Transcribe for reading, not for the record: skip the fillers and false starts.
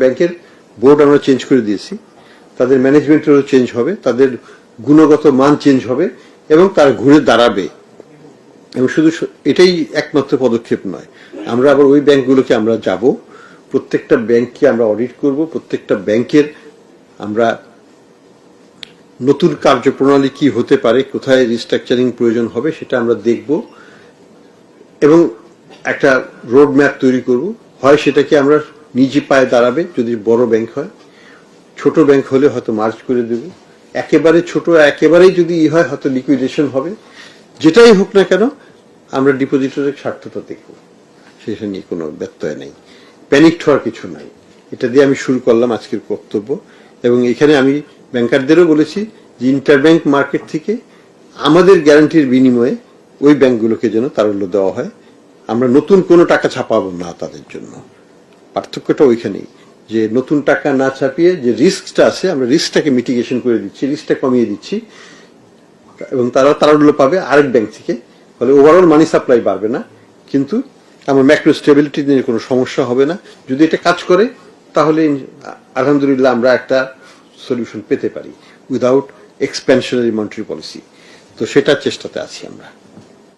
ব্যাংকের বোর্ড আমরা চেঞ্জ করে দিয়েছি, তাদের ম্যানেজমেন্টেরও চেঞ্জ হবে, তাদের গুণগত মান চেঞ্জ হবে এবং তারা ঘুরে দাঁড়াবে। এবং শুধু এটাই একমাত্র পদক্ষেপ নয়, আমরা আবার ওই ব্যাংকগুলোকে আমরা যাব, প্রত্যেকটা ব্যাংককে আমরা অডিট করব, প্রত্যেকটা ব্যাংকের আমরা নতুন কার্যপ্রণালী কি হতে পারে, কোথায় রিস্ট্রাকচারিং প্রয়োজন হবে সেটা আমরা দেখব এবং একটা রোড ম্যাপ তৈরি করব। হয় সেটাকে আমরা নিজে পায়ে দাঁড়াবে যদি বড় ব্যাংক হয়, ছোট ব্যাংক হলে হয়তো মার্জ করে দেব, একেবারে ছোট একেবারেই যদি হয় হয়তো লিকুইডেশন হবে। যেটাই হোক না কেন আমরা ডিপোজিটরের স্বার্থটা দেখব, সেটা নিয়ে কোনো ব্যত্যয় নেই, প্যানিক হওয়ার কিছু নাই। এটা দিয়ে আমি শুরু করলাম আজকের বক্তব্য এবং এখানে আমি ব্যাংকারদেরও বলেছি যে ইন্টারব্যাংক মার্কেট থেকে আমাদের গ্যারান্টির বিনিময়ে ওই ব্যাংকগুলোকে যেন তারল্য দেওয়া হয়। আমরা নতুন কোনো টাকা ছাপাবো না তাদের জন্য। পার্থক্যটা ওইখানেই যে নতুন টাকা না ছাপিয়ে যে রিস্কটা আছে আমরা রিস্কটাকে মিটিগেশন করে দিচ্ছি, রিস্কটা কমিয়ে দিচ্ছি এবং তারা তারল্য পাবে আরেক ব্যাংক থেকে। ফলে ওভারঅল মানি সাপ্লাই বাড়বে না, কিন্তু আমার ম্যাক্রো স্টেবিলিটি নিয়ে কোনো সমস্যা হবে না। যদি এটা কাজ করে তাহলে আলহামদুলিল্লাহ আমরা একটা সলিউশন পেতে পারি উইদাউট এক্সপ্যানশনারি মনিটারি পলিসি। তো সেটার চেষ্টাতে আছি আমরা।